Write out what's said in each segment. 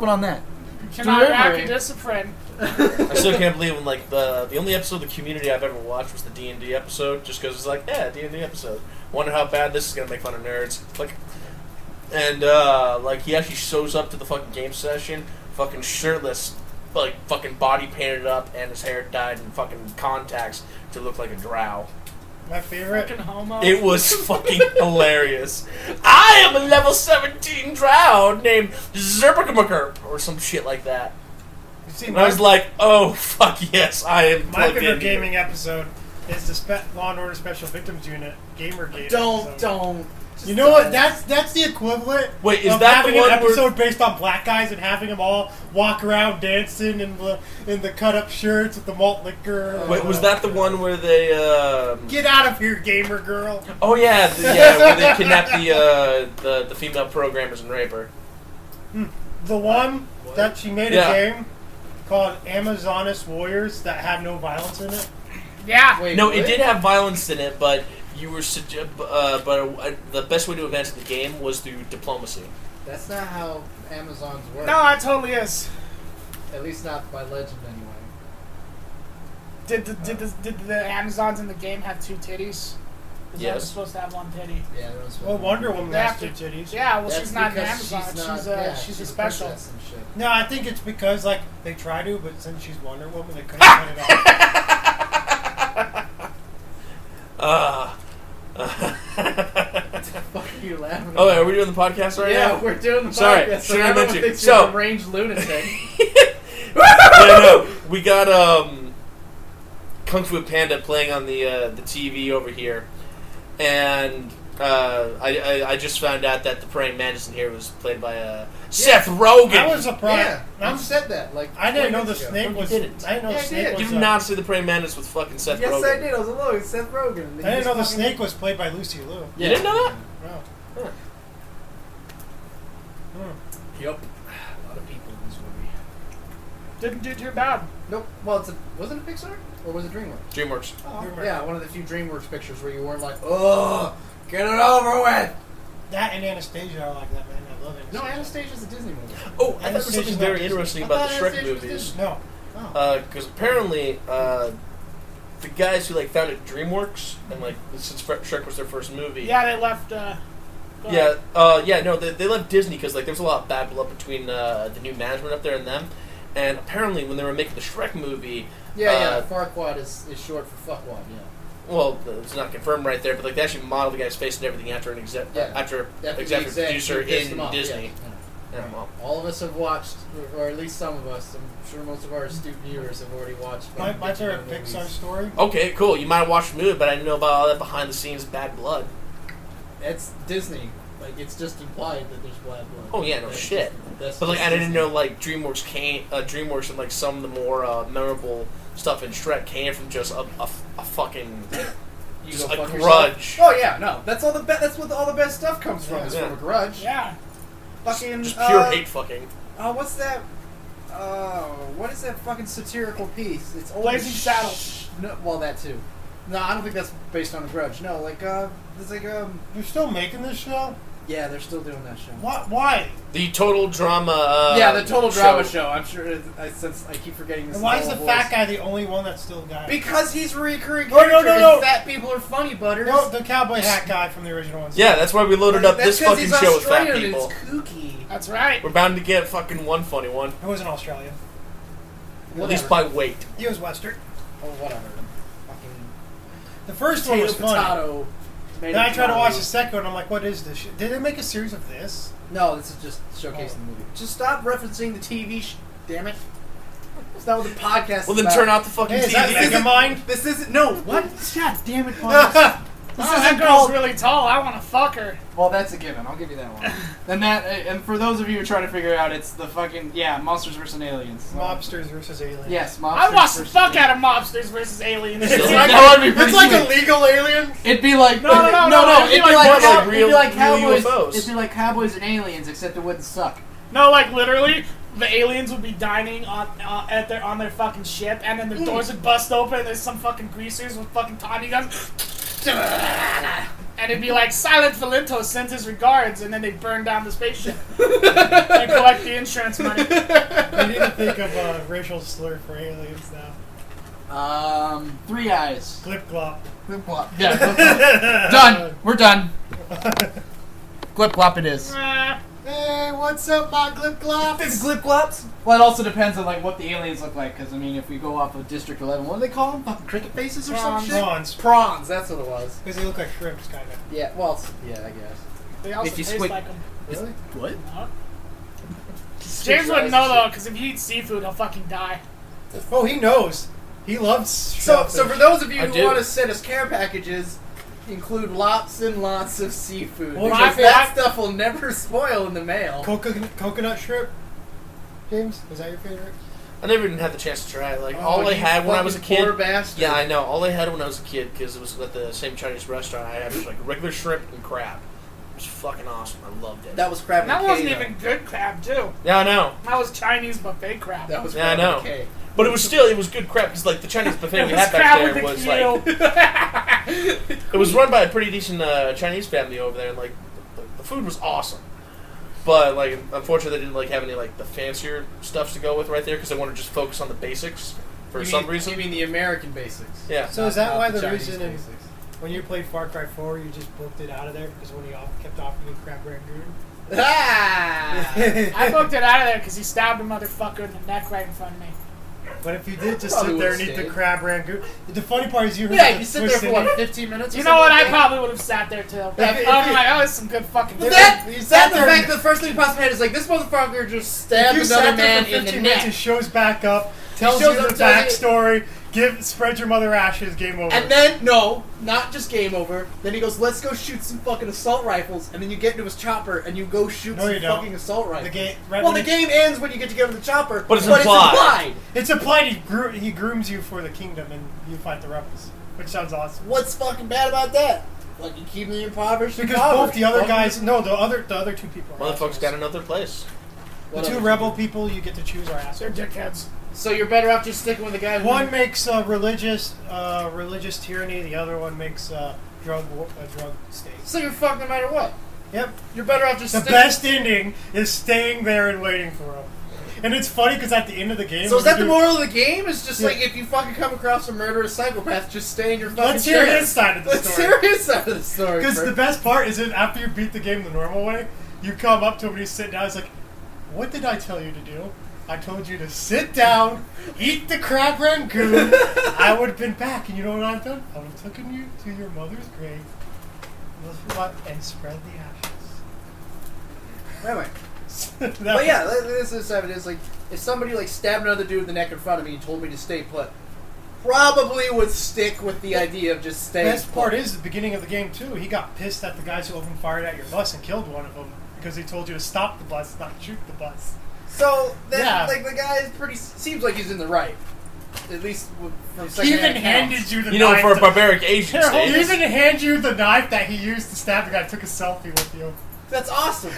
What on that? Cannot hack a discipline. I still can't believe when like the only episode of the Community I've ever watched was the D&D episode, just because it's like, yeah, D&D episode. Wonder how bad this is gonna make fun of nerds. Like, and like he actually shows up to the fucking game session, fucking shirtless, like fucking body painted up, and his hair dyed in fucking contacts to look like a drow. My favorite. Fucking homo. It was fucking hilarious. I am a level 17 drow named Zerbergamurk or some shit like that. See, And I was like, oh, fuck yes, I am my plugged favorite in gaming here. episode is the Law and Order Special Victims Unit Gamergate. Don't. You know what? That's the equivalent. Wait, is of that having the one an where... episode based on black guys and having them all walk around dancing in the cut up shirts with the malt liquor? Wait, was that the one where they, Get out of here, gamer girl! Oh yeah, where they kidnap the female programmers and rape her. The one that she made Yeah. a game called Amazonas Warriors that had no violence in it. Yeah. Wait, No, what? it did have violence in it, but you were the best way to advance the game was through diplomacy. That's not how Amazons work. No, it totally is. At least not by legend, anyway. Did the Amazons in the game have two titties? Is Yes. that supposed to have one titty? Yeah, that was. Well, Wonder Woman They has have two to- titties. Yeah, well, That's she's not an because Amazon. She's a a special. princess and shit. No, I think it's because like they try to, but since she's Wonder Woman, they couldn't cut it off. What the fuck are you laughing at? Oh, are we doing the podcast right yeah, now? we're doing the Sorry, podcast. should I everyone mention- thinks so- you're a deranged lunatic. No, we got Kung Fu Panda playing on the TV over here, and I just found out that the praying mantis in here was played by Seth Rogen. I was surprised. Yeah, you said that. Like I didn't 4 know the minutes ago. snake No, you was. didn't. I didn't know Yeah, the I snake did. was. You did not see the praying mantis with fucking Seth Yes, Rogen. I did. I was alone. It's Seth Rogen. I didn't know the snake was played by Lucy Liu. You didn't know that? No. Huh. Yup. A lot of people in this movie. Didn't do too bad. Nope. Well, wasn't it Pixar or was it DreamWorks? DreamWorks. Oh, yeah, one of the few DreamWorks pictures where you weren't like, oh, get it over with. That and Anastasia are like that, man. I love Anastasia. No, Anastasia's a Disney movie. Oh, I thought there was Anastasia's something not very Disney. interesting I about the thought Shrek Anastasia was movies. Disney. No. Because apparently, the guys who like founded DreamWorks and like since Shrek was their first movie. Yeah, they left. Go Yeah, ahead. no, they left Disney because like there was a lot of bad blood between the new management up there and them, and apparently when they were making the Shrek movie, Yeah, Farquaad is short for fuckwad, yeah. well, it's not confirmed right there, but like they actually modeled the guy's face and everything after an executive producer in Disney. Yeah, well, All of us have watched, or at least some of us. I'm sure most of our astute viewers have already watched. My favorite movies. Pixar story. okay, cool. You might have watched the movie, but I didn't know about all that behind the scenes bad blood. It's Disney. Like, it's just implied that there's bad blood. Oh yeah, no That's shit. That's But like just I didn't Disney. know like DreamWorks and like some of the more memorable stuff in Shrek came from just a fucking You just go a fuck grudge. yourself. Oh yeah, no. That's what all the best stuff comes from. Is Yeah. from a grudge. Yeah. Fucking Just pure hate fucking. What's that? What is that fucking satirical piece? It's old Blazing as Saddles. No, well, that too. No, I don't think that's based on a grudge. No, like there's like You're still making this show? yeah, they're still doing that show. What? Why? The total drama. Yeah, the total drama show. I'm sure. Since I keep forgetting this. And why is the voice. fat guy the only one that's still a guy? Because he's a recurring Oh, no, character. no, no. And fat people are funny, butters. No, the cowboy hat guy from the original one. Yeah, that's why we loaded up That's this 'cause fucking he's show with fat Australian people. and it's kooky. That's right. We're bound to get fucking one funny one, He wasn't Australian. at least by weight. He was Western. Oh, whatever. Fucking The first one was funny. potato. Then I tried to watch the second one. I'm like, what is this shit? Did they make a series of this? No, this is just showcasing the movie. Just stop referencing the TV. Damn it! It's not what the podcast. Well, then is turn about. off the fucking Hey, is that TV. Megamind? This isn't. No. What? God damn it, Bob. This Oh, that isn't girl's called. really tall. I want to fuck her. Well, that's a given. I'll give you that one. And for those of you who are trying to figure it out, it's the fucking Monsters vs Aliens. Mobsters versus aliens. Yes, Mobsters. I watched the versus fuck Aliens. out of Mobsters versus Aliens. It's like- That would be It's pretty like sweet. a legal alien. It'd be like No, it'd be It'd be like like, more like it'd be like real cowboys. UFOs. It'd be like cowboys and aliens, except it wouldn't suck. No, like literally, the aliens would be dining on their fucking ship, and then the doors would bust open, and there's some fucking greasers with fucking Tommy guns, and And it'd be like, Silent Valinto sends his regards, and then they burn down the spaceship. And collect the insurance money. I need to think of a racial slur for aliens now. 3 eyes. Glip glop. Glip glop. Yeah, glip glop. Done. We're done. Glip glop it is. Hey, what's up, my glip glops? It's glip glops. Well, it also depends on like what the aliens look like, because I mean, if we go off of District 11, what do they call them? Fucking cricket faces or some Prawns. shit? Prawns. Prawns, that's what it was. Because they look like shrimps, kind of. Yeah, well, yeah, I guess. They also If you taste squint- like them. Really? What? No. James wouldn't know though, because if he eats seafood, he'll fucking die. Oh, he knows. He loves So shellfish. for those of you I who do. want to send us care packages, include lots and lots of seafood. Well, because I- that stuff will never spoil in the mail. Coconut shrimp? James, is that your favorite? I never even had the chance to try it. Like Oh, all I you had when I was a fucking kid. poor bastard. Yeah, I know. All I had when I was a kid, because it was at the same Chinese restaurant I had, was like regular shrimp and crab. It was fucking awesome. I loved it. That was crab And and that wasn't K, though. even good crab, too. Yeah, I know. That was Chinese buffet crab. That was Yeah, I crab know. and K. But it was good crab, because like the Chinese buffet It we was had back crab there with a was keel. like it was run by a pretty decent Chinese family over there, and like the food was awesome. But like unfortunately they didn't like have any like the fancier stuffs to go with right there because they wanted to just focus on the basics for You some mean- reason. You mean the American basics? Yeah. So is that Not why the the Chinese reason basics. when you played Far Cry 4 you just booked it out of there because when he kept offering you crab rangoon? Ah! I booked it out of there because he stabbed a motherfucker in the neck right in front of me. But if you did just Probably sit there would've and eat the stayed. crab rangoon, the funny part is you heard Yeah, the you sit there twist for in what, it. 15 minutes? or You know what? something I like probably would have sat there too. If- I'm if like, you- oh, this is some good fucking food. That, You that's sat the there fact and- that the first thing that pops in my head is like, this motherfucker just If stabbed you another sat there man for in the 15 minutes, it neck. shows back up, tells shows you the up, tells you- backstory, spread your mother ashes, game over. And then, no, not just game over. Then he goes, let's go shoot some fucking assault rifles. And then you get into his chopper and you go shoot No, some you don't. fucking assault rifles. the game, Well, the game ends when you get to get on the chopper. But it's implied. It's implied he grooms you for the kingdom and you fight the rebels, which sounds awesome. What's fucking bad about that? Like, you keep me impoverished. Because both the other guys, no, the other two people are Motherfuckers assholes. got another place. The two rebel people you get to choose are They're assholes. dickheads. So you're better off just sticking with the guy who... One makes religious tyranny. The other one makes drug state. So you're fucked no matter what. Yep. You're better off just The sticking... best ending is staying there and waiting for him. And it's funny because at the end of the game, So is when that the you moral of the game? It's just Yeah. like, if you fucking come across a murderous psychopath, just stay in your fucking Let's hear chair. his side of the Let's story. hear his side of the story. Because Bert. the best part is that after you beat the game the normal way, you come up to him and he's sitting down. He's like, "What did I tell you to do? I told you to sit down, eat the crab rangoon. I would have been back, and you know what I've done? I would have taken you to your mother's grave, and spread the ashes." Anyway. That But yeah, this is evidence. Like, if somebody like stabbed another dude in the neck in front of me and told me to stay put, probably would stick with the idea of just The staying. best part is the beginning of the game too. He got pissed at the guys who opened fire at your bus and killed one of them because he told you to stop the bus, not shoot the bus. So then, Yeah. like, the guy is pretty. Seems like he's in the right. At least from He second-hand even accounts. handed you the You know, knife. for a to- barbaric Asian He state. even handed you the knife that he used to stab the guy. Took a selfie with you. That's awesome.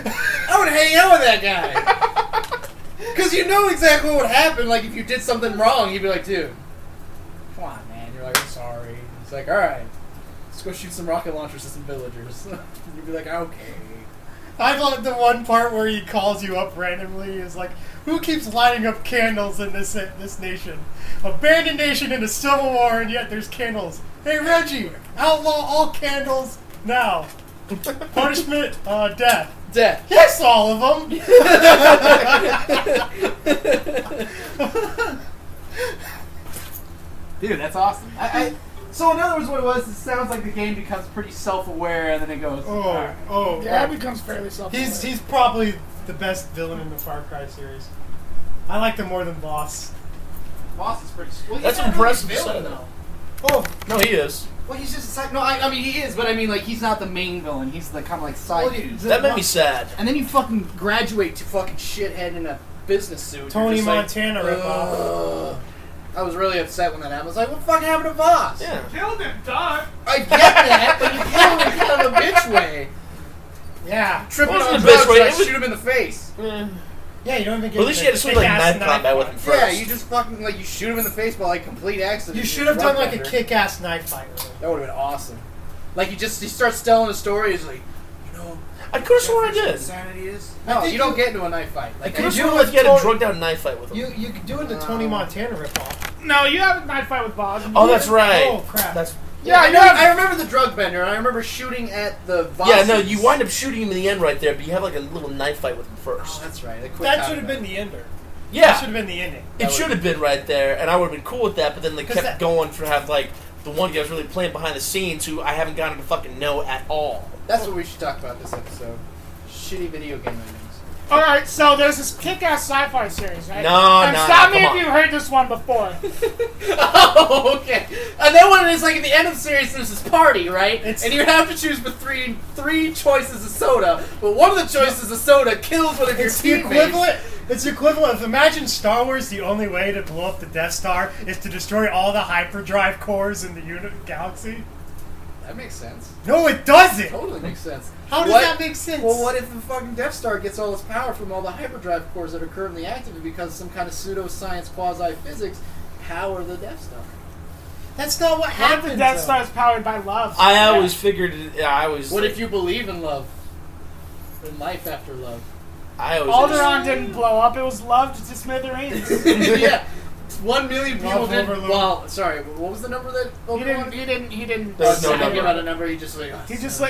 I would hang out with that guy. Because you know exactly what would happen. Like, if you did something wrong, you'd be like, dude, come on, man. You're like, I'm sorry. He's like, alright, let's go shoot some rocket launchers at some villagers. You'd be like, okay. I love the one part where he calls you up randomly. Is like, who keeps lighting up candles in this nation? Abandoned nation in a civil war, and yet there's candles. Hey Reggie, outlaw all candles now. Punishment, death. Death. Yes, all of them. Dude, that's awesome. So in other words, what it was, it sounds like the game becomes pretty self-aware, and then it goes. "Alright." Oh, Yeah, it becomes fairly self-aware. He's probably the best villain in the Far Cry series. I like him more than Boss. Boss is pretty. Well, That's he's not impressive Really a to villain, say. though. Oh, No, he is. Well, he's just a side. No, I mean he is, but I mean like he's not the main villain. He's the kind of like side Well, dude. That made me sad. And then you fucking graduate to fucking shithead in a business suit. Tony You're just like, Montana ripoff. "Ugh." I was really upset when that happened. I was like, what the fuck happened to Voss? Yeah. Killed him, dog. I get that, but you kill him in kind of a bitch way. Yeah. Tripping It wasn't on a drugs bitch way, and I it was- shoot him in the face. Yeah, you don't even get. Well, at least you had to swing like kick-ass knife combat with him first. Yeah, you just fucking, like, you shoot him in the face by, like, complete accident. You You're should have done drunk like a under. kick-ass knife fight with him. That would have been awesome. Like he starts telling a story. He's like, you know, I could have sworn I did. insanity is. I No, think you don't you- get into a knife fight. I Like could have you sworn with I get a Tony- drugged out knife fight with him. You could do it the Tony Montana ripoff. No, you have a knife fight with Bob. Oh, that's right. Oh crap! That's yeah, I you know. have- I remember the drug bender, and I remember shooting at the. yeah. No, Vossies. you wind up shooting him in the end right there, but you have like a little knife fight with him Oh, first. that's right. They quit that counting should have been the ender. That Yeah, should have been the ending. it should have been right there, and I would have been cool with that. But then they 'Cause kept that- going for have like the one guy was really playing behind the scenes who I haven't gotten to fucking know at all. That's what we should talk about this episode. Shitty video game endings. All right, so there's this kick-ass sci-fi series, right? No, and no, stop no, me come if on. you've heard this one before. Oh, okay. And then when it is like at the end of the series, there's this party, right? It's- and you have to choose between three choices of soda, but one of the choices of soda kills one of your It's the teammates. equivalent. It's the equivalent of imagine Star Wars. The only way to blow up the Death Star is to destroy all the hyperdrive cores in the galaxy. That makes sense. No, it doesn't. Totally makes sense. How does What- that make sense? Well, what if the fucking Death Star gets all its power from all the hyperdrive cores that are currently active, and because some kind of pseudoscience quasi-physics power the Death Star? That's not what What if happened. the Death Star is powered by love? I always figured. I always. What if you believe in love? In life after love? I always. Alderaan didn't blow up. It was loved to smithereens. Yeah. 1 million people Love did. overload. Well, sorry, what was the number that He Obi-Wan? didn't. There's He no didn't number. give out a number. He just like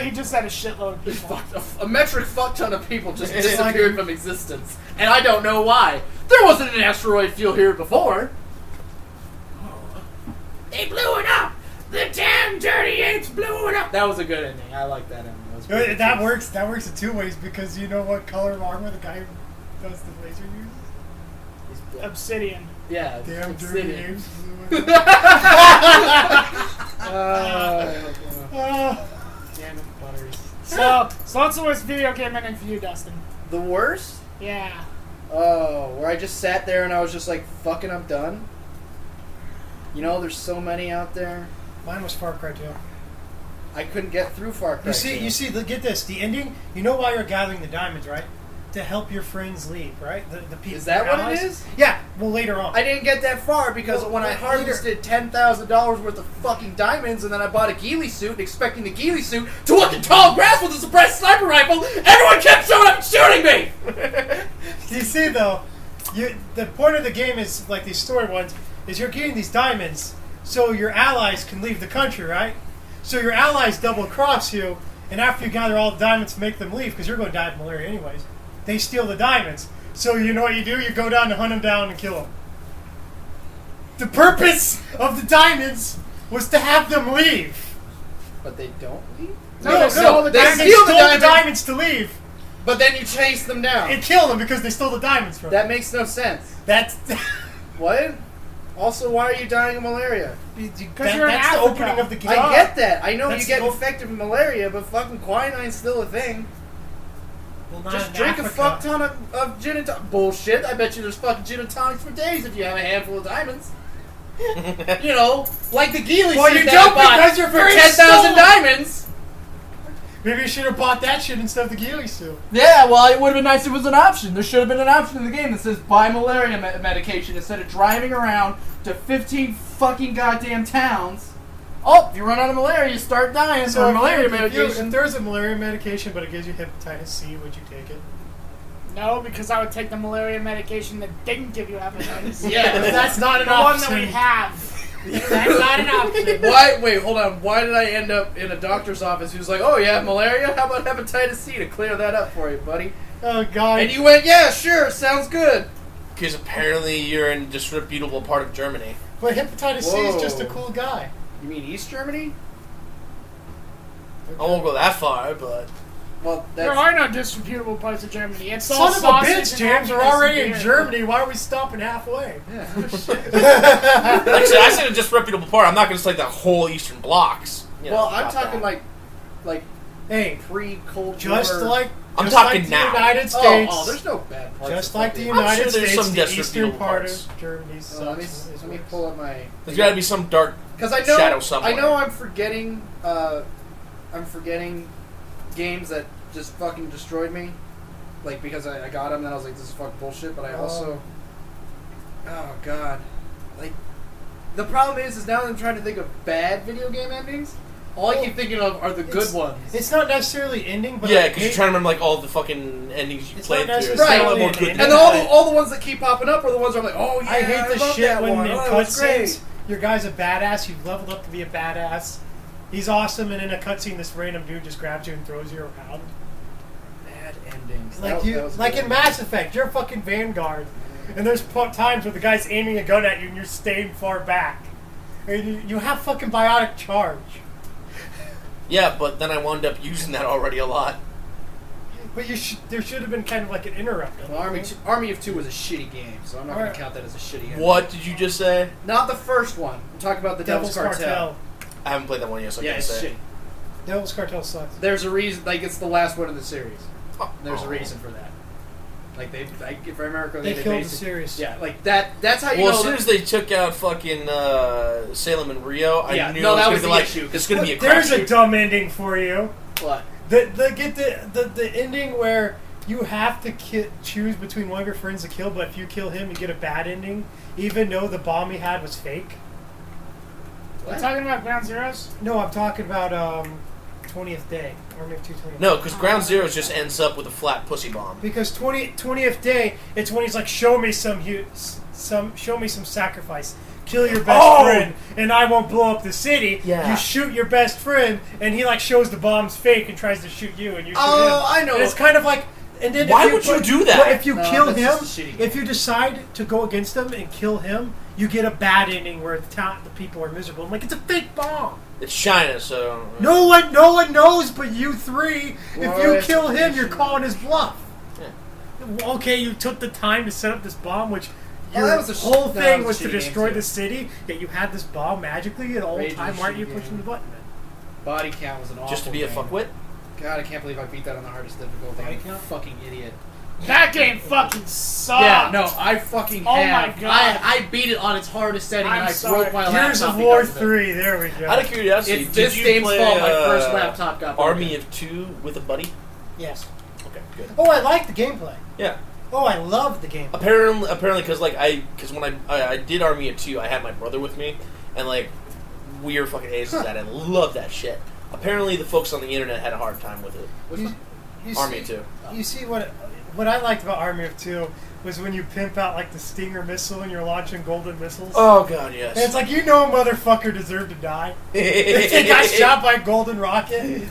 He just said a shitload of Just people. fucked a metric fuck ton of people just It's disappeared from existence, and I don't know why. There wasn't an asteroid field here before. They blew it up. The damn dirty apes blew it up. That was a good ending. I like that ending. That was pretty That good. works. That works in two ways because you know what color of armor the guy who does the laser uses. He's black. Obsidian. Yeah, Damn it's dirty Obsidian. apes. blew it. Damn it, Butters. So what's the worst video game ending for you, Dustin? The worst? Yeah. Oh, where I just sat there and I was just like, fucking, I'm done. You know, there's so many out there. Mine was Far Cry 2. I couldn't get through Far Cry. 2. You see. Get this. The ending. You know why you're gathering the diamonds, right? To help your friends leave, right? The people. Is that your what it allies. is? Yeah. Well, later on. I didn't get that far because Well, when I later. harvested $10,000 worth of fucking diamonds and then I bought a ghillie suit, expecting the ghillie suit to look in tall grass with a suppressed sniper rifle, everyone kept showing up and shooting me! You see, though, the point of the game is like these story ones is you're getting these diamonds so your allies can leave the country, right? So your allies double cross you, and after you gather all the diamonds to make them leave, because you're going to die of malaria anyways, they steal the diamonds. So you know what you do? You go down to hunt them down and kill them. The purpose of the diamonds was to have them leave. But they don't leave? No, they stole the they diamonds. steal stole the the diamonds, diamonds to leave but then you chase them down. and kill them because they stole the diamonds from them. That makes no sense. That's What? Also, why are you dying of malaria? you're in that's the Africa. opening of the game. I get that. I know That's you get the- infected with malaria, but fucking quinine's still a thing. Well, not Just in drink a Africa. fuck ton of gin and tonic. Bullshit. I bet you there's fucking gin and tonics for days if you have a handful of diamonds. You know, like the ghillie Well, suit you that don't I bought because your for friends 10,000 stole. diamonds. Maybe you should have bought that shit instead of the ghillie suit. Yeah, well, it would have been nice if it was an option. There should have been an option in the game that says buy malaria medication instead of driving around to 15 fucking goddamn towns. Oh, if you run out of malaria, you start dying. So malaria medication. If there's a malaria medication, but it gives you hepatitis C, would you take it? No, because I would take the malaria medication that didn't give you hepatitis. Yeah. That's not an The one option. that we have. That's not an option. Why? Wait, hold on. Why did I end up in a doctor's office who's like, "Oh, you have malaria? How about hepatitis C to clear that up for you, buddy?" Oh god. And you went, "Yeah, sure, sounds good." Because apparently you're in a disreputable part of Germany. But hepatitis C is just a Whoa. cool guy. You mean East Germany? I won't go that far, but Well, There that's are no disreputable parts of Germany. It's all Son of a sausage bitch, and James. We're happiness already and in beer. Germany. Why are we stopping halfway? yeah. actually, I said a disreputable part. I'm not going to say the whole Eastern blocks. You know, Well, I'm about talking that. like Hey, pre-Cold just War. like I'm just talking like now. the United States. Oh, there's no bad parts. just of like the fucking- I'm United sure there's States, some the eastern disreputable part parts. of Germany Let me sucks. let me pull up my. There's got to be some dark. Because I shadow know somewhere. I know I'm forgetting. I'm forgetting games that just fucking destroyed me. Like because I got them and I was like, this is fucking bullshit. But I also. Oh god, like the problem is now that I'm trying to think of bad video game endings. All I keep thinking of are the good ones. It's not necessarily ending, but Yeah, because you're trying to remember like all the fucking endings you It's played not through. It's necessarily a lot more an good. ending. And all the ones that keep popping up are the ones where I'm like, oh yeah, I hate the love shit that when one. in Oh, that was great. cutscenes, your guy's a badass, you've leveled up to be a badass, he's awesome, and in a cutscene, this random dude just grabs you and throws you around. Bad endings. Like That was a like good in one. Mass Effect, you're a fucking Vanguard, and there's times where the guy's aiming a gun at you and you're staying far back, and you have fucking biotic charge. Yeah, but then I wound up using that already a lot. But there should have been kind of like an interrupt. Well, Army of Two was a shitty game, so I'm not going Alright. to count that as a shitty game. What did you just say? Not the first one. I'm talking about the Devil's Cartel. I haven't played that one yet, so I Yeah, can't it's say. shitty. Devil's Cartel sucks. There's a reason, like, it's the last one in the series. Oh. There's a reason for that. Like, if I remember correctly, They killed the basically- series. Yeah, like, that's how you Well, know as soon that- as they took out fucking Salem and Rio, I Yeah, knew no, it was that gonna was be the like, issue, 'cause it's going to be a There's a crapshoot. dumb ending for you. What? The ending where you have to choose between one of your friends to kill, but if you kill him, you get a bad ending, even though the bomb he had was fake. We're talking about Ground Zeroes? No, I'm talking about 20th Day. Army of 220th. No, because Ground Zero just ends up with a flat pussy bomb. Because 20th Day, it's when he's like, show me some sacrifice. Kill your best friend, and I won't blow up the city. Yeah. You shoot your best friend, and he like shows the bomb's fake and tries to shoot you, and you shoot him. I know. And it's kind of like, and then Why if would you do that? But if you No, kill that's him, just a shitty game. if you decide to go against him and kill him, you get a bad ending where the people are miserable. I'm like, it's a fake bomb. It's China, so... No one knows but you three. Well, If you it's kill a him, you're mission. calling his bluff. Yeah. Okay, you took the time to set up this bomb, which Oh, your that was a whole that thing was was a to shitty game, destroy too. the city. Yet you had this bomb magically the whole Rage time. was Why aren't shitty you pushing game. the button? Then? Body count was an awful Just to be a game. fuckwit? God, I can't believe I beat that on the hardest difficulty. Body I'm a count? fucking idiot. That game fucking sucked. Yeah, no, I fucking Oh have. my God. I beat it on its hardest setting, I'm and I sorry. broke my laptop. Gears of War because of it. 3. There we go. Out of curiosity, It's did this you game's play, fault my first laptop got broken. Army of Two with a buddy? Yes. Okay, good. Oh, I like the gameplay. Yeah. Oh, I love the gameplay. Apparently, because when I did Army of Two, I had my brother with me, and like we were fucking aces at it. Love that shit. Apparently, the folks on the internet had a hard time with it. Which one? You Army see, of Two. You see what I liked about Army of 2 was when you pimp out like the Stinger missile and you're launching golden missiles. Oh god, yes. And it's like, you know, a motherfucker deserved to die. If they got shot by a golden rocket.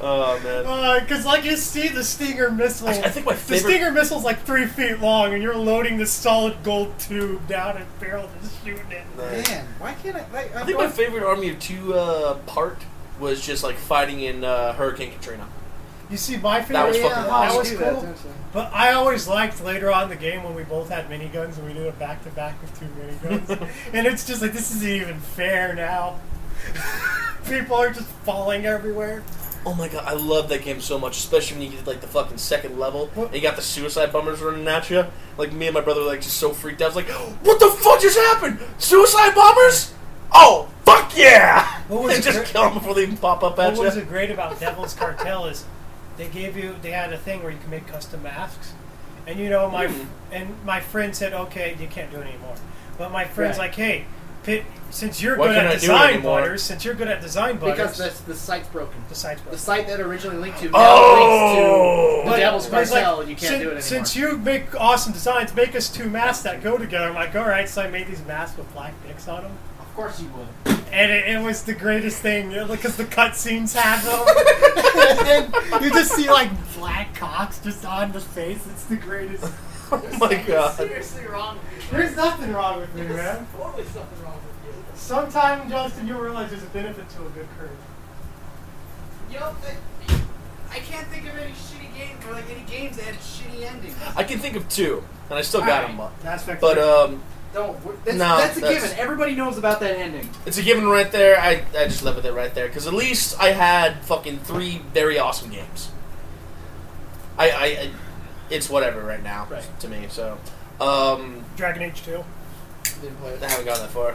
Oh man. Because like you see the Stinger missile. I think my the favorite. Stinger missile's like 3 feet long, and you're loading the solid gold tube down and barrel just shooting it. Man, why can't I? I think my favorite Army of Two part was just like fighting in Hurricane Katrina. You see, my favorite. That was fucking that awesome. was cool. But I always liked later on in the game when we both had miniguns and we did a back-to-back with 2 miniguns. And it's just like, this isn't even fair now. People are just falling everywhere. Oh my god, I love that game so much, especially when you get like the fucking second level and you got the suicide bombers running at you. Like me and my brother were like just so freaked out. I was like, "What the fuck just happened? Suicide bombers? Oh fuck yeah!" What was and it just great- kill them before they even pop up at What you. was it great about Devil's Cartel is they had a thing where you can make custom masks. And you know, my friend said, okay, you can't do it anymore. But my friend's Right. like, hey, since you're Why good can't at I do it design anymore? butters, Because the site's broken. the site's broken. The site that originally linked to now Oh! links to But- the Devil's but it's like, Cartel, and you can't do it anymore. Since you make awesome designs, make us 2 masks that go together. I'm like, all right. So I made these masks with black dicks on them, Of course you would. and it was the greatest thing because the cutscenes have them, and you just see like black cocks just on the face. It's the greatest. Oh my god. Seriously wrong with you. There's nothing wrong with me, man. Totally something wrong with you. Sometime, Justin, you'll realize there's a benefit to a good curve. You know, I can't think of any shitty games or like any games that had shitty endings. I can think of 2, and I still got Alright. them. That's But That's No, a that's- given. Everybody knows about that ending. it's a given right there. I just live with it right there because at least I had fucking 3 very awesome games. I it's whatever right now Right. to me. So Dragon Age 2. Didn't play it. I haven't gone that far.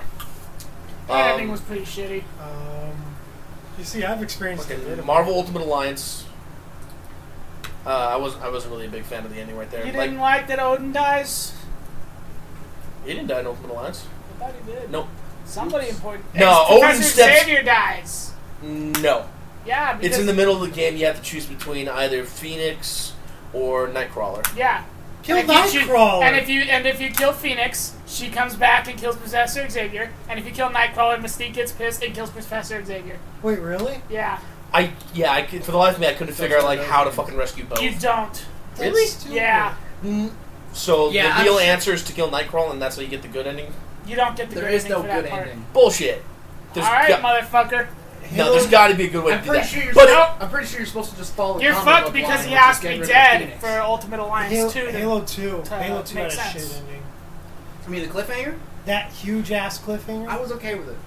That ending was pretty shitty. You see, I've experienced a bit fucking of Marvel Ultimate Alliance. I wasn't really a big fan of the ending right there. You Like, didn't like that Odin dies? he didn't die in Ultimate Alliance. I thought he did. Nope. Somebody important. No, It's Odin Professor steps- Xavier dies. No. Yeah, because It's in the middle of the game. You have to choose between either Phoenix or Nightcrawler. Yeah. Kill And if you choose- Nightcrawler. And if you kill Phoenix, she comes back and kills Professor Xavier. And if you kill Nightcrawler, Mystique gets pissed and kills Professor Xavier. Wait, really? Yeah. For the life of me, I couldn't figure out like how to fucking rescue both. You don't. Really? That's stupid. Yeah. So Yeah, the real I'm- answer is to kill Nightcrawler, and that's how you get the good ending. You don't get the There good is ending no for that good part. ending. Bullshit. There's Alright, got- motherfucker. no, there's got to be a good way I'm to do pretty that. sure you're. But Nope. I'm pretty sure you're supposed to just follow. the You're comic fucked book because line, he which is has to get be rid of dead Phoenix. for Ultimate Alliance 2. Halo 2. to Halo 2 had make a shit sense. ending. I mean, the cliffhanger. That huge ass cliffhanger. I was okay with it.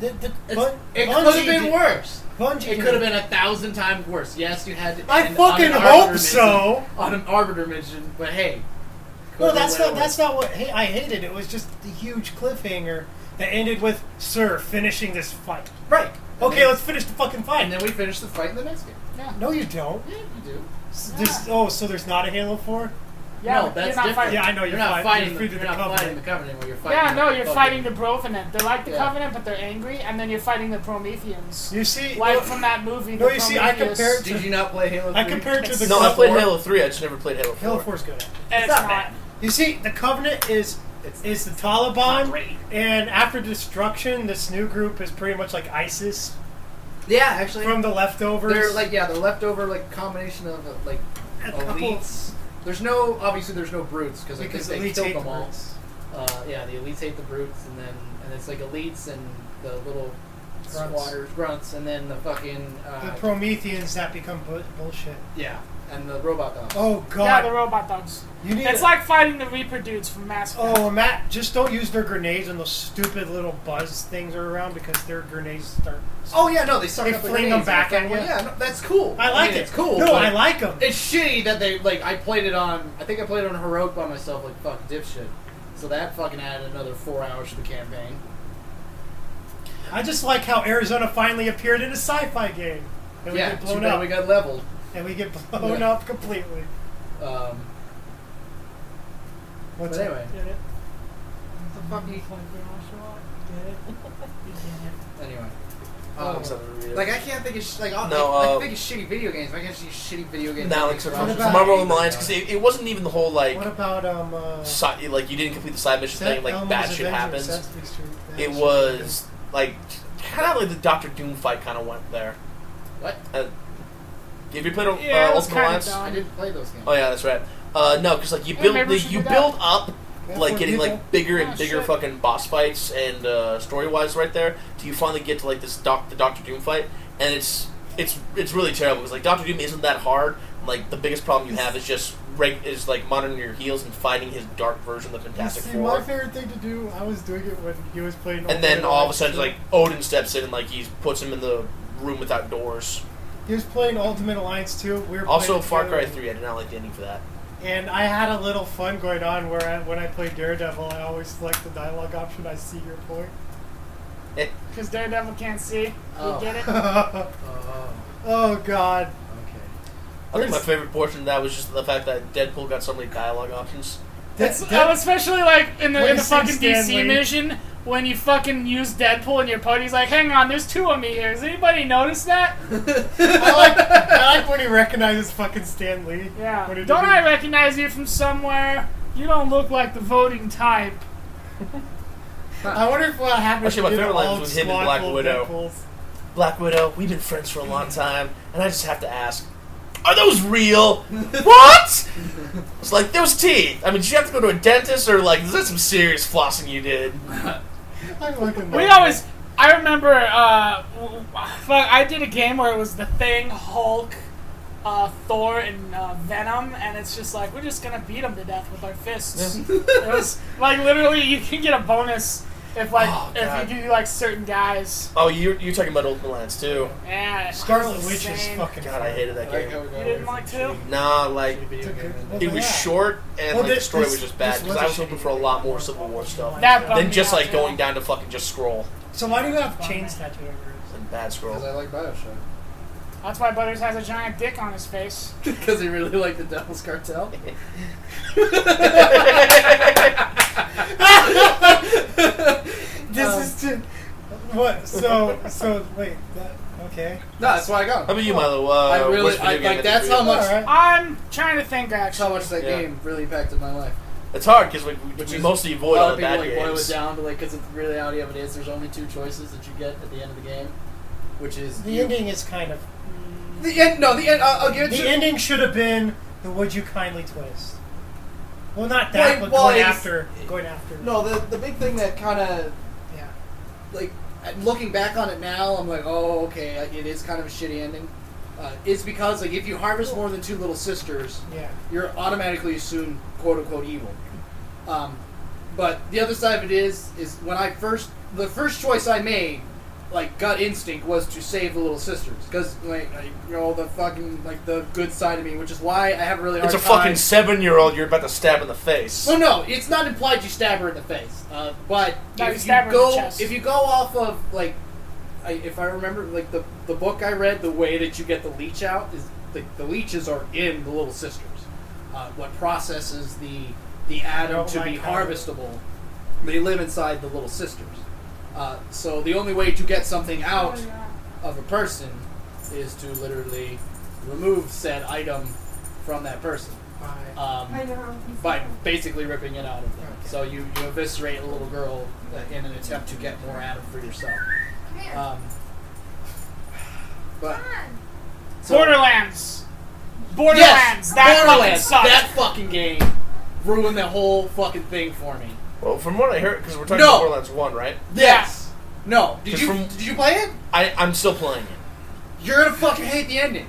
The It Bun- could have Bungie been did- worse. Bungie It did- could have been 1,000 times worse. Yes, you had. To I end fucking on an hope arbiter so. mission- On an arbiter mission, but hey. No, could've that's been not. way That's worse. not what I hated. It was just the huge cliffhanger that ended with Sir finishing this fight. Right. Okay, And let's finish the fucking fight. then we finish the fight in the next game. No, you don't. Yeah, you do. So there's not a Halo 4? Yeah, no, but that's you're not different. fighting. Yeah, I know You're you're not fighting. fighting. You're You're the not Covenant. fighting the Covenant. Where you're fighting. Yeah, no, the you're fucking- fighting the Provenant. They're like the Yeah. Covenant, but they're angry, and then you're fighting the Prometheans. You see, Like no, from that movie. no, the you see, I Prometheus. compared Did you not play Halo 3? I compared to the no, I Covenant. played Halo 3. I just never played Halo 4. Halo 4's good. And it's not not. bad. You see, the Covenant is the Taliban, and after destruction, this new group is pretty much like ISIS Yeah, actually. from the leftovers. They're like the leftover combination of like A couple- elites. There's no brutes because I think because they elites killed hate them the all. brutes. Yeah, the elites hate the brutes, and it's like elites and the little Grunts. squatters, grunts, and then the fucking The Prometheans that become bullshit. yeah, and the robot dogs. Oh god. Yeah, the robot dogs. you need It's like fighting the Reaper dudes from Mass Effect. Oh, Matt, just don't use their grenades when those stupid little buzz things are around because their grenades start. Oh yeah, no, they suck They up the fling grenades them back and at you. Yeah, no, that's cool. I like mean, it. It's cool. No, but I like them. It's shitty that they I played it on. I think I played it on Heroic by myself, like fucking dipshit. So that fucking added another 4 hours to the campaign. I just like how Arizona finally appeared in a sci-fi game. And we Yeah, get too blown bad up. we got leveled. And we get blown Yeah. up completely. What's But up? anyway, Get it? the fuck you- anyway. Like I can't think of I think of shitty video games. I can't see shitty video games. Now, like, so What for about- Marvel Alliance, because it wasn't even the whole like, What about like you didn't complete the side mission thing, like Elmo's bad shit Avengers, happens. Sesame Street, bad It shit was like kind of like the Doctor Doom fight kind of went there. What? Have you played Yeah, it was Ultimate kinda Alliance? dumb. I didn't play those games. Oh yeah, that's right. No, because like you Hey, build maybe we should you do that. build up Yeah, like for getting people. like bigger and Oh, bigger shit. fucking boss fights and story wise right there till you finally get to like this the Doctor Doom fight, and it's really terrible because like Doctor Doom isn't that hard. Like the biggest problem you have is just like monitoring your heals and fighting his dark version of the Fantastic See, Four. my favorite thing to do, I was doing it when he was playing. And then Ultimate all of a Alliance sudden, 2. like Odin steps in and like he puts him in the room without doors. He was playing Ultimate Alliance 2. We were Also, playing Far together, Cry 3, I did not like the ending for that. And I had a little fun going on where when I played Daredevil, I always select the dialogue option. I see your point. Because Daredevil can't see. You Oh. get it? Oh, Oh God. okay. I think my There's- favorite portion of that was just the fact that Deadpool got so many dialogue options. Especially like in the When you fucking see Stan DC Lee. mission when you fucking use Deadpool and your party's like, hang on, there's two of me here. Has anybody noticed that? I like when he recognizes fucking Stan Lee. Yeah. When he Don't did I it. recognize you from somewhere? You don't look like the voting type. I wonder if what happens. Actually, my if you favorite get line all was with him and squad Black full of Widow. Deadpools. Black Widow, we've been friends for a long time, and I just have to ask, are those real? What? It's like, those teeth. I mean, did you have to go to a dentist, or like, is that some serious flossing you did? I'm looking We at always. I remember. I did a game where it was the Thing, Hulk, Thor, and Venom, and it's just like we're just gonna beat them to death with our fists. It was like literally you can get a bonus if like Oh, if God. you do like certain guys. Oh, you're talking about Ultimate Alliance, too. Yeah, it Scarlet was Witch is insane. fucking. God, I hated that I like game. how we got You away didn't from like shitty- to? Nah, like, shitty video game. it was Yeah. short, and Well, like, the this- story this- was just bad, this because was I a was hoping shitty for a game. lot more Civil War stuff. That bummed Than me just out, like too. going down to fucking just scroll So why do you have chains tattooed over yours? and bad scroll. Because I like Bioshock. That's why Butters has a giant dick on his face. Because he really liked the Devil's Cartel. This is too. So wait. Okay. No, that's why I got How him. about you, Milo? I really, worst video game like, that's ending how for you? much, Alright. I'm trying to think that's actually. how much that Yeah. game really impacted my life. It's hard because we Which is mostly a avoid lot all of the people bad like boil it games. down to like, because the reality of it is there's only 2 choices that you get at the end of the game, which is The ending is kind of. The end. No, the end. I'll give it The to ending should have been the "Would you kindly twist." Well, not that, but Well, going it's- after. Going after. No, the big thing that kind of Yeah. like looking back on it now, I'm like, oh, okay, it is kind of a shitty ending. It's because like if you harvest more than 2 little sisters, Yeah. you're automatically assumed quote unquote evil. But the other side of it is when the first choice I made, like gut instinct, was to save the little sisters because like you know the fucking like the good side of me, which is why I have a really hard It's a time. fucking 7-year-old you're about to stab in the face. Well, no, it's not implied you stab her in the face. But No, you if stab her in the go chest. if you go off of like, if I remember like the book I read, the way that you get the leech out is the leeches are in the little sisters. What processes the atom don't to like be how- harvestable? They live inside the little sisters. So the only way to get something out of a person is to literally remove said item from that person. By basically ripping it out of them. Okay. So you eviscerate a little girl in an attempt to get more atom for yourself. But so, Borderlands. yes, Borderlands. That Borderlands. fucking That sucked. fucking game ruined the whole fucking thing for me. Well, from what I heard, because we're talking No. about Borderlands 1, right? Yes. No. Did 'Cause you from- did you play it? I'm still playing it. You're gonna fucking hate the ending.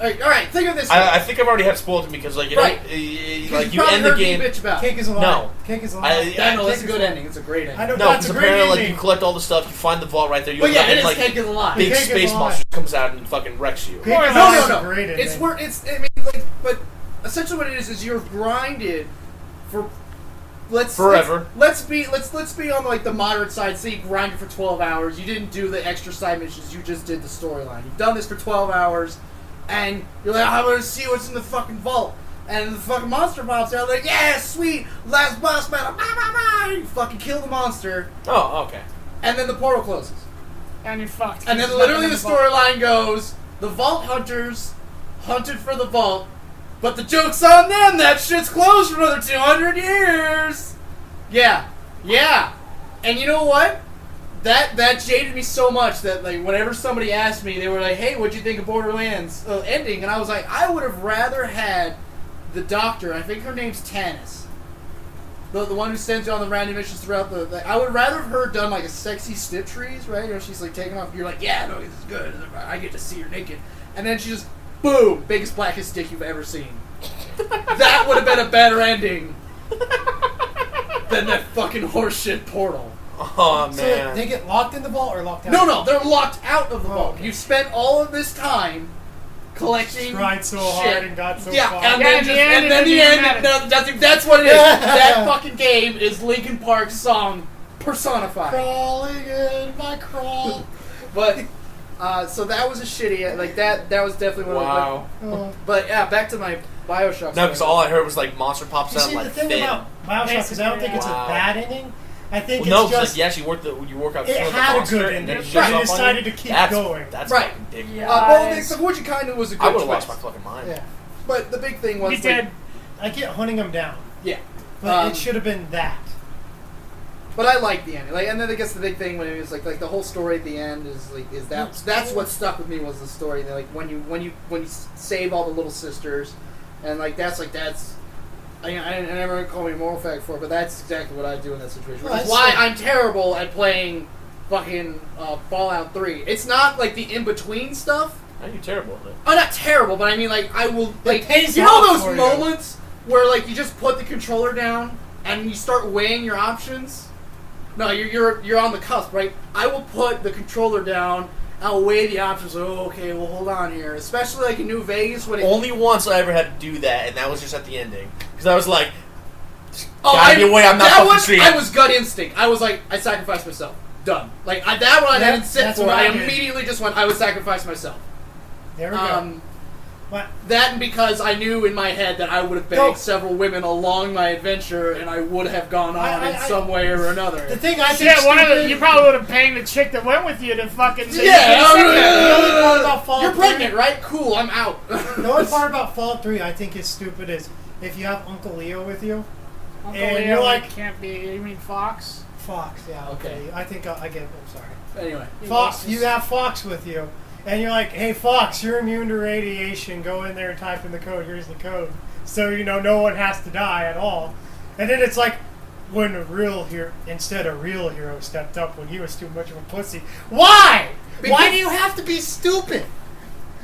All right, think of this. I think I've already had spoiled it because, like, you Right. know, Because like you probably end the heard me game. bitch about. Cake is a lie. No. Cake is a I- lie. Yeah, no, Cake that's a is good lie. ending. It's a great ending. I don't. No, That's because a great apparently, like, ending. you collect all the stuff, you find the vault right there, you But open yeah, up, it and, is like, cake is a lie. big Cake is space a lie. monster comes out and fucking wrecks you. Cake No, is no, a no. great ending. It's where it's. I mean, like, but essentially, what it is you're grinded for. Forever. Let's be on like the moderate side. Say you grinded for 12 hours. You didn't do the extra side missions. You just did the storyline. You've done this for 12 hours, and you're like, I'm gonna see what's in the fucking vault. And the fucking monster pops out. Like, yeah, sweet, last boss battle. Bah, bah, bah. You fucking kill the monster, Oh, okay. and then the portal closes. And you're fucked. And then There's literally nothing the in vault. storyline goes, the Vault Hunters hunted for the vault, but the joke's on them, that shit's closed for another 200 years! Yeah. And you know what? That jaded me so much that, like, whenever somebody asked me, they were like, hey, what'd you think of Borderlands ending? And I was like, I would have rather had the doctor, I think her name's Tannis, the one who sends you on the random missions throughout I would rather have her done like a sexy snip trees, right? You know, she's like taking off. You're like, yeah, no, this is good. I get to see her naked, and then she just boom, biggest blackest dick you've ever seen. That would have been a better ending than that fucking horseshit portal. Oh, So man. they get locked in the vault or locked out? No, they're locked out of the Oh, vault. okay. You've spent all of this time collecting. Tried so shit. hard and got so Yeah, far. and Yeah, then, in the just, end, and it then the doesn't end. even matter. That's what it is. That fucking game is Linkin Park's song personified. Crawling in my crawl. But so that was a shitty. Like that was definitely one Wow. of Oh. But yeah, back to my BioShock. No, because story. all I heard was, like, monster pops You out, see, like, the thing fin. about Bioshock is I don't think it's Wow. a bad ending. I think Well, no, it's because, just like, you actually work out it some of the had a monster, good and ending, then but it they shows up on decided you. to keep That's, going. That's Right. fucking dick. Yeah. well, Guys. the Gucci kind of was a good I would have twist. lost my fucking mind. Yeah, But the big thing was We like, did. I get hunting them down, yeah. but it should have been that. But I like the ending. Like, and then I guess the big thing when it was like the whole story at the end is that's what stuck with me was the story. Like when you save all the little sisters, and like that's. I never call me a moral fact for it, but that's exactly what I do in that situation. Which Well, is why that's I'm terrible at playing fucking Fallout 3. It's not like the in-between stuff. How are you terrible at it? I'm not terrible, but I mean, like, I will, like, pays you know off those for you. moments where, like, you just put the controller down and you start weighing your options? No, you're on the cusp, right? I will put the controller down, I'll weigh the options, oh, okay, well, hold on here. Especially, like, in New Vegas when it... Only once I ever had to do that, and that was just at the ending. Because I was like, Oh, gotta be a way I'm not that fucking was, seeing. I was gut instinct. I was like, I sacrificed myself. Done. Like, that one I Yeah, didn't sit that's for. what I I did. immediately just went, I would sacrifice myself. There we go. What? That and because I knew in my head that I would have No. banged several women along my adventure, and I would have gone on I- in some way or another. The thing I think Shit, one of the, stupid- you probably would have banged the chick that went with you to fucking. say Yeah, you oh, could've said that. The only part about Fallout You're 3 pregnant, right? Cool, I'm out. The only part about Fallout 3 I think is stupid is if you have Uncle Leo with you, Uncle and Leo you're like- can't be. You mean Fox? Fox, yeah, okay. I think I get it, I'm sorry. Anyway. Fox, you have Fox with you, and you're like, hey Fox, you're immune to radiation, go in there and type in the code, here's the code. So, no one has to die at all. And then it's like, when a real hero, instead a real hero stepped up when he was too much of a pussy. Why? Why do you have to be stupid?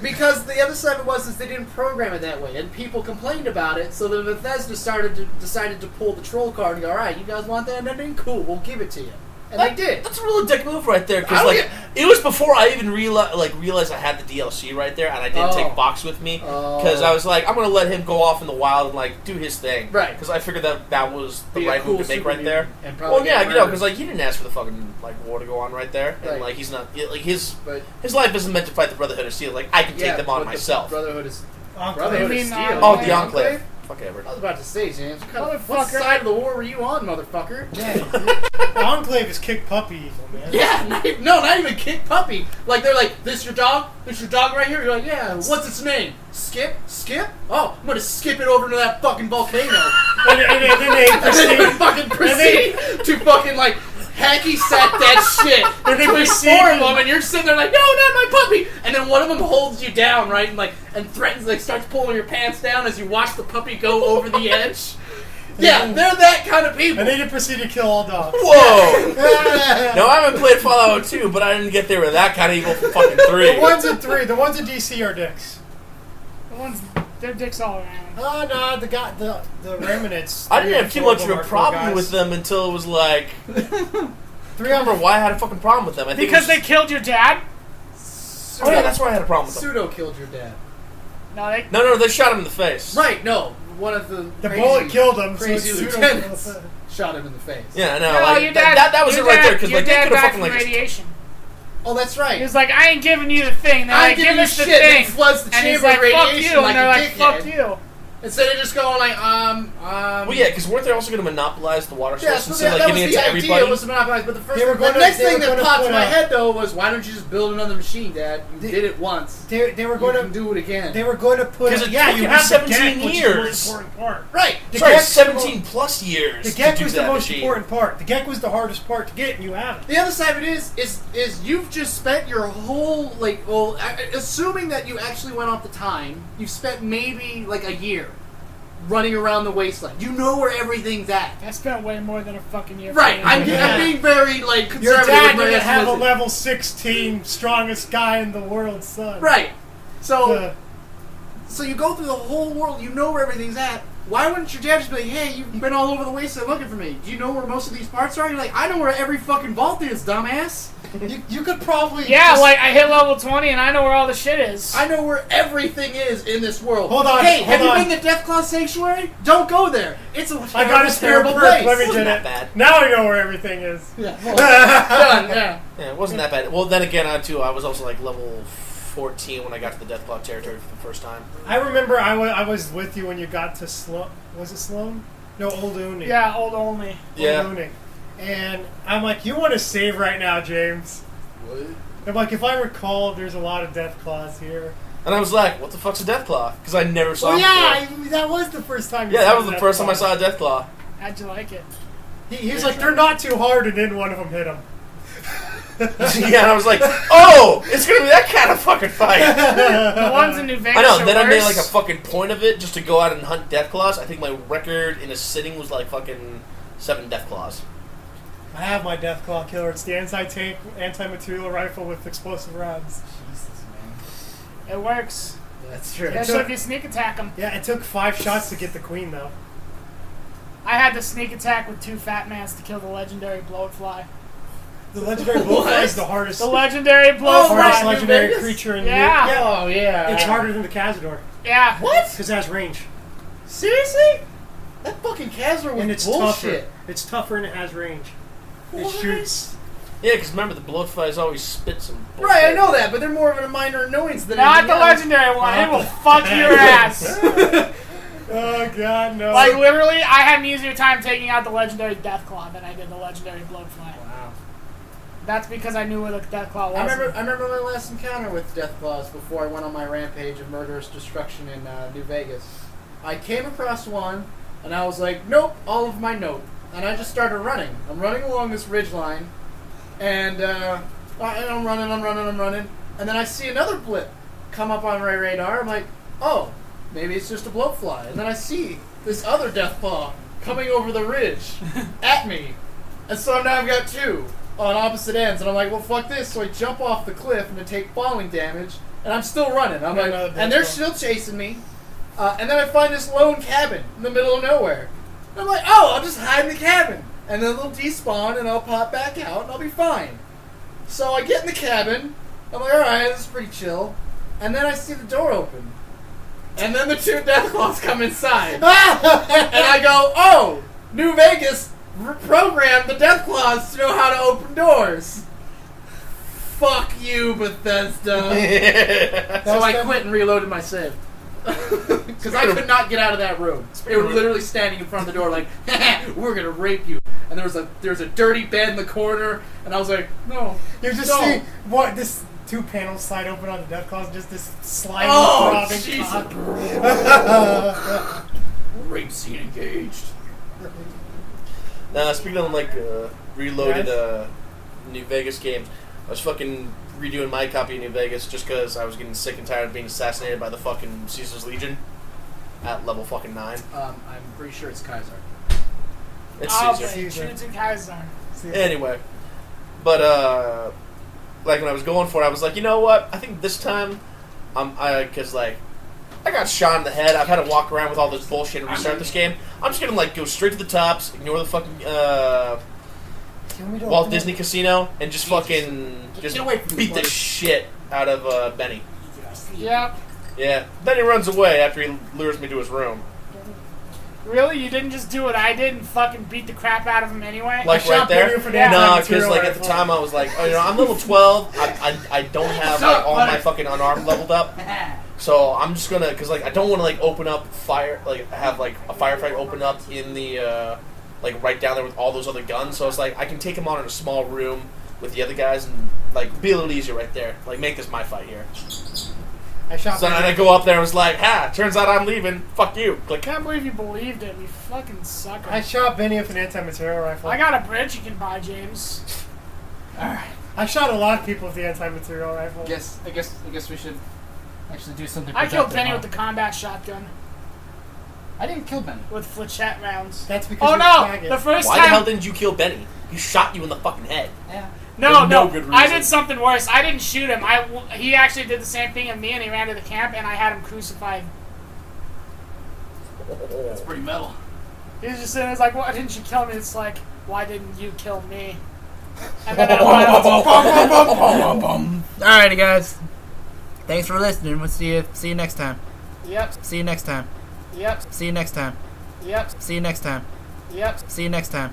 Because the other side of it was they didn't program it that way, and people complained about it. So then Bethesda decided to pull the troll card and go, "All right, you guys want that ending? Cool, we'll give it to you." And they did. That's a real dick move right there. I Because don't like it was before I even realized I had the DLC right there, and I didn't Oh. take Fox with me because Oh. I was like, I'm gonna let him go off in the wild and like do his thing. Right. Because I figured that was the Be a right cool move to make super right there. mutant and probably Well, yeah, get because murdered. like he didn't ask for the fucking like war to go on right there, and Right. like he's not like his But life isn't meant to fight the Brotherhood of Steel. Like I can take them on but the myself. Brotherhood is Enclave. Brotherhood You is mean, Steel. Oh, Yeah. the Enclave. Fuck ever. I was about to say, James. What Motherfucker. side of the war were you on, motherfucker? Enclave is kick puppy evil, man. Yeah, not even kick puppy. Like they're like, this your dog? This your dog right here? You're like, yeah. What's its name? Skip? Skip? Oh, I'm gonna skip it over to that fucking volcano. And then they And then they proceed. fucking proceed to fucking like hacky sack that shit. And they between proceed four of to- them, and you're sitting there like, no, not my puppy. And then one of them holds you down, right, and threatens, like starts pulling your pants down as you watch the puppy go over the edge. Yeah, they're that kind of people. And then you proceed to kill all dogs. Whoa! No, I haven't played Fallout 2, but I didn't get there with that kind of evil from fucking 3. The ones in 3, the ones in DC are dicks. The ones, their dicks all around. Oh no, the remnants. I didn't have too much of a Hardcore problem guys. with them until it was like... I Three don't of remember them. why I had a fucking problem with them. I think Because it they was, killed your dad? Oh yeah, that's why I had a problem with them. Pseudo killed your dad. No, they. No, they shot him in the face. Right, no. One of the The bullet killed him. So crazy it's pseudo- lieutenants shot him in the face. Yeah, no, No, like, your dad, that was it your right dad- there, because your like, they dad could have died fucking from like... radiation. Oh, that's right. He was like, I ain't giving you the thing. They're I like, give give you us the shit thing. that floods the And he's chamber like, of fuck radiation you. like And they're a like, fuck dickhead. you. Instead of just going like, Well, yeah, because weren't they also going to monopolize the water Yeah, source so instead of that like was giving it the to idea. everybody? Was to monopolize, but the first, They were the gonna- next they thing were that gonna popped put in my a- head though was, why don't you just build another machine, Dad? You did it once. They were You going can to do it again. They were going to put. 'Cause it Yeah, took you you have 17 the GEC, which is the years. most important part. Right. The Sorry, GEC 17 plus years The to GEC do was the that most machine. important part. The GEC was the hardest part to get, and you have it. The other side of it is you've just spent your whole assuming that you actually went off the time, you've spent maybe like a year running around the wasteland. You know where everything's at. I spent way more than a fucking year. Right. I'm Yeah. being very like Your conservative. dad with my didn't have a estimates. level 16 strongest guy in the world, son. Right. So The- so you go through the whole world. You know where everything's at. Why wouldn't your dad just be like, hey, you've been all over the wasteland looking for me. Do you know where most of these parts are? You're like, I know where every fucking vault is, dumbass. you could probably. Yeah, just- like I hit level 20 and I know where all the shit is. I know where everything is in this world. Hold on, Hey, have hold on. you been to Deathclaw Sanctuary? Don't go there. It's a I got a spare terrible perk. place. Let me Wasn't get that it. bad. Now I know where everything is. Yeah. Well, done. Yeah. Yeah, it wasn't that bad. Well, then again, I was also like level 14 when I got to the Deathclaw territory for the first time. I remember I was with you when you got to Sloan. Was it Sloan? No, Old Uni. Yeah, old only. Yeah. Old Uni. And I'm like, you want to save right now, James? What? I'm like, if I recall, there's a lot of death claws here. And I was like, what the fuck's a Deathclaw? Because I never saw Oh him yeah, before. that was the first time. You Yeah, saw that was the Death first time I Claw. saw a Deathclaw. How'd you like it? He was like, they're not too hard, and then one of them hit him. Yeah, and I was like, oh, it's going to be that kind of fucking fight. The ones in New Vegas I know, are then I made worse. like a fucking point of it just to go out and hunt Deathclaws. I think my record in a sitting was like fucking 7 Deathclaws. I have my death claw killer. It's the anti-tank, anti-material rifle with explosive rounds. Jesus, man. It works. That's true. Especially if you sneak attack them. Yeah, it took 5 shots to get the queen though. I had to sneak attack with 2 fat mans to kill the legendary bloatfly. The legendary blowfly is the hardest, The legendary Oh, bloatfly. hardest New legendary Vegas? creature in Yeah. the Oh, yeah. It's harder than the Cazador Yeah. What? because it has range, Seriously? That fucking Kazra was and it's bullshit. tougher. It's tougher and it has range. It What? shoots. Yeah, because remember, the blowflies always spit some bullshit. Right, I know that, but they're more of a minor annoyance than Not anything the else. legendary one. It will fuck your ass. Oh god, no. Like literally, I had an easier time taking out the legendary Deathclaw than I did the legendary Bloodfly. Wow. That's because I knew where the Deathclaw was. I remember my last encounter with Deathclaws before I went on my rampage of murderous destruction in New Vegas. I came across one, and I was like, nope, all of my nope. And I just started running. I'm running along this ridgeline, and I'm running, and then I see another blip come up on my radar. I'm like, oh, maybe it's just a blowfly. And then I see this other Deathclaw coming over the ridge at me. And so now I've got two on opposite ends, and I'm like, well, fuck this. So I jump off the cliff and I take falling damage, and I'm still running. I'm like, and they're still chasing me. And then I find this lone cabin in the middle of nowhere. And I'm like, oh, I'll just hide in the cabin. And then they'll despawn, and I'll pop back out, and I'll be fine. So I get in the cabin. I'm like, alright, this is pretty chill. And then I see the door open. And then the two Deathclaws come inside. And I go, oh, New Vegas programmed the Deathclaws to know how to open doors. Fuck you, Bethesda. So I quit and reloaded my save. Because I could not get out of that room. They were literally standing in front of the door like, we're going to rape you. And there's a dirty bed in the corner, and I was like, no. You just no. see what this two panels slide open on the Deathclaws, just this slimy throbbing Jesus. cock. Rape scene engaged. Now, speaking of like reloaded New Vegas games, I was fucking redoing my copy of New Vegas just because I was getting sick and tired of being assassinated by the fucking Caesar's Legion at level fucking 9. I'm pretty sure it's Kaiser. It's Caesar. Shoots Kaiser. Anyway, but like when I was going for it, I was like, you know what? I think this time, because like I got shot in the head. I've had to walk around with all this bullshit and restart this game. I'm just gonna like go straight to the tops, ignore the fucking Walt Disney Casino, and just fucking just beat the shit out of Benny. Yep. Yeah, Benny runs away after he lures me to his room. Really? You didn't just do what I did and fucking beat the crap out of him anyway? Like right there? For the No, because material like at the rifle. time I was like, oh, you know, I'm level 12. I don't have like all my fucking unarmed leveled up. So I'm just gonna, cause like I don't want to like open up fire, like have like a firefight open up in the like right down there with all those other guns. So it's like I can take them on in a small room with the other guys and like be a little easier right there. Like make this my fight here. I shot So then I go up there and was like, ha! Turns out I'm leaving. Fuck you. I Click. can't believe you believed it, you fucking sucker. I shot Benny with an anti-material rifle. I got a bridge you can buy, James. Alright. I shot a lot of people with the anti-material rifle. I guess we should actually do something. I killed productive, Benny huh? with the combat shotgun I didn't kill Benny. with flechette rounds. That's because Oh you're no! a faggot. The first Why the hell time. didn't you kill Benny? He shot you in the fucking head. Yeah. No, There's no no, good I reason. did something worse. I didn't shoot him. He actually did the same thing to me, and he ran to the camp, and I had him crucified. That's pretty metal. He was just sitting there, he's like, "Why didn't you kill me?" It's like, "Why didn't you kill me?" And then I went, Alrighty, guys. Thanks for listening. We'll see you next time. "Yep, See you next time. yep, See you next time. yep, See you next time. yep." See you next time.